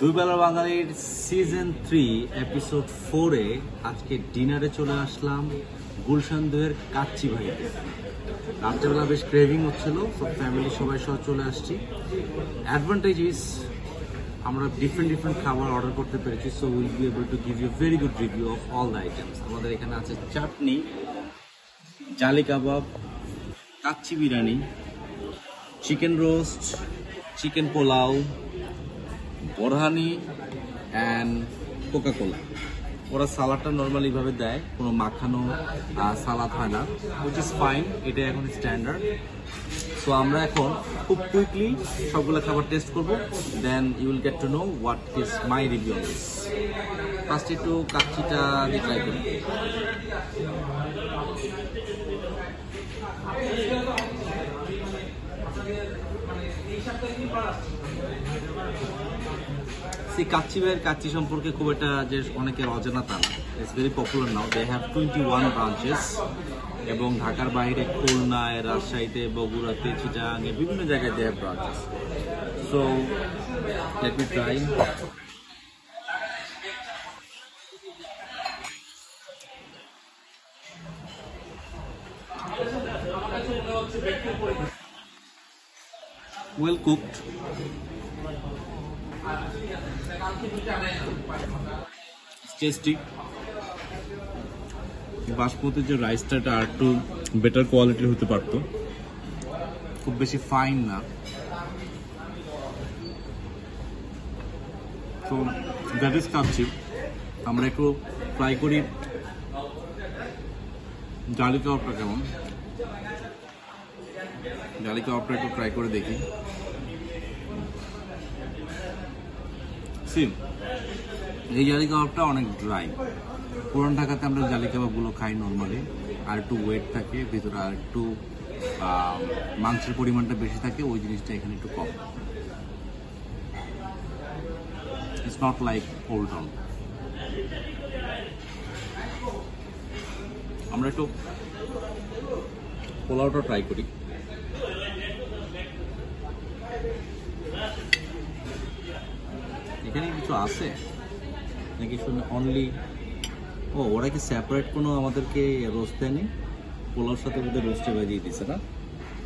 দুই বেলা বাঙালির season 3 episode 4-এ আজকে ডিনারে চলে আসলাম গুলশান 2-এর কাচ্চি ভাইতে। রাত্রেবেলা বেশ ক্রেভিং হচ্ছিল, সব ফ্যামিলি সবাই সহ চলে আসছি। অ্যাডভান্টেজ ইজ আমরা ডিফারেন্ট খাবার অর্ডার করতে পেরেছি, so will be able to give you very good review of all the items. আমাদের এখানে আছে চাটনি, জালি কাবাব, কাচ্চি বিরিয়ানি, চিকেন রোস্ট, চিকেন পোলাও, বোরহানি অ্যান্ড কোকা কোলা। ওরা সালাডটা নর্মালি ভাবে দেয়, কোনো মাখানো সালাদ হয় না, হুইচ ইজ ফাইন, এটা এখন স্ট্যান্ডার্ড। সো আমরা এখন খুব কুইকলি সবগুলো খাবার টেস্ট করবো, then you will get to know what is my review on this. First একটু কাচ্চিটা দিয়ে ট্রাই করি। কাচ্চি ভাইয়ের কাচ্চি সম্পর্কে খুব একটা যে অনেকের অজানা তা না। It's very popular now. They have 21 branches এবং ঢাকার বাইরে খুলনায়, রাজশাহীতে, বগুড়াতে, চিটাগাঙে বিভিন্ন জায়গায় they have branches. So let me try. Well cooked. Tasty. Basmati যে রাইসটা আর একটু বেটার কোয়ালিটির হতে পারতো, খুব বেশি ফাইন না। তো দ্যাট ইজ কাচ্চি। আমরা একটু ট্রাই করি জালি কাবাবটা কেমন। জালি কাবাবটা একটু ট্রাই করে দেখি। এই জালি কাবাবটা অনেক ড্রাই। পুরান ঢাকাতে আমরা জালি কাবাবগুলো খাই নর্মালি, আর একটু ওয়েট থাকে ভিতরে, আর একটু মাংসের পরিমাণটা বেশি থাকে, ওই জিনিসটা এখানে একটু কম। It's not like old town. আমরা একটু পোলাওটা ট্রাই করি। এখানে কিছু আছে নাকি শুনে অনলি? ও, ওরা কি সেপারেট কোনো আমাদেরকে রোস্ট দেয়নি? পোলাওর সাথে ওদের রোস্টে বাজিয়ে দিচ্ছে না,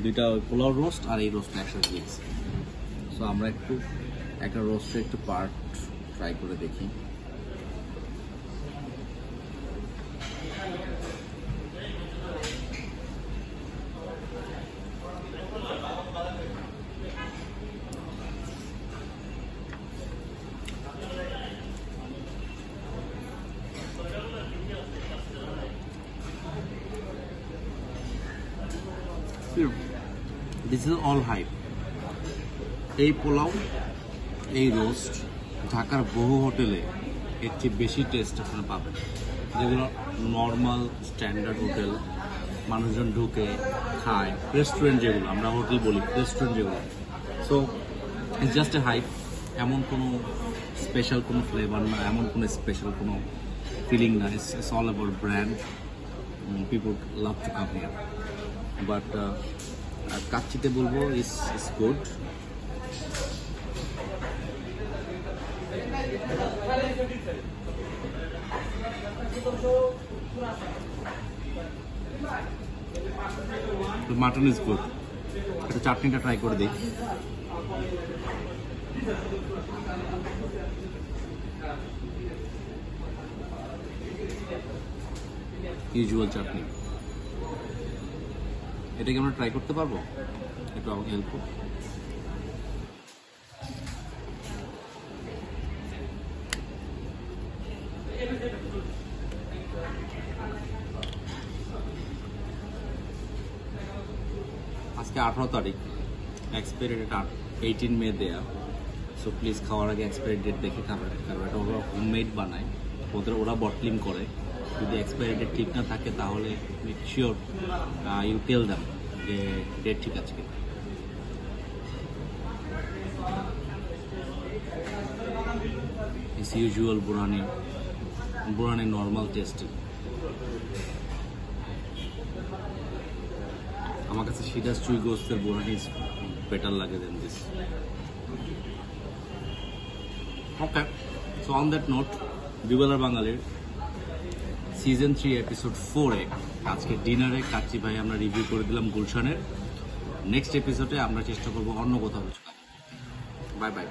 দুইটা পোলাও রোস্ট আর এই রোস্ট একসাথে দিয়েছে। সো আমরা একটু একটা রোস্টের একটু পার্ট ট্রাই করে দেখি। This is all hype. এই পোলাও, এই রোস্ট ঢাকার বহু হোটেলে এর চেয়ে বেশি টেস্ট আপনারা পাবেন। যেগুলো নর্মাল স্ট্যান্ডার্ড হোটেল, মানুষজন ঢুকে খায়, রেস্টুরেন্ট যেগুলো আমরা হোটেল বলি, রেস্টুরেন্ট যেগুলো। So it's just a hype. এমন কোনো স্পেশাল কোনো ফ্লেভার না, এমন কোনো স্পেশাল কোনো ফিলিং না। It's all about brand. People love to come here. But কাচ্চিতে বলবো is good. Mutton is good. একটু চাটনিটা ট্রাই করে দিই। ইউজুয়াল চাটনি। এটা কি আমরা ট্রাই করতে পারবো? একটু আমাকে হেল্প করো। আজকে 18 তারিখ, এক্সপায়ারি ডেট 18 মে দেয়া। সো প্লিজ খাওয়ার আগে এক্সপায়ারি ডেট দেখে খাবেন, কারণ এটা ওরা হোমমেড বানায়, ওরা বটলিং করে। যদি এক্সপায়ারি ডেট ঠিক না থাকে তাহলে make sure you tell them যে যে ডেট ঠিক আছে কিনা। ইটস ইউজুয়াল বুরানি নর্মাল টেস্টি। আমার কাছে সিরাজ চুই গোস্তের বুরানি বেটার লাগে than this. Okay, so on that note, দুবেলার বাঙালির সিজন 3 এপিসোড 4-এ আজকে ডিনারে কাচ্চি ভাই আমরা রিভিউ করে দিলাম গুলশানের। নেক্সট এপিসোডে আমরা চেষ্টা করবো অন্য কোথাও কিছু। Bye bye.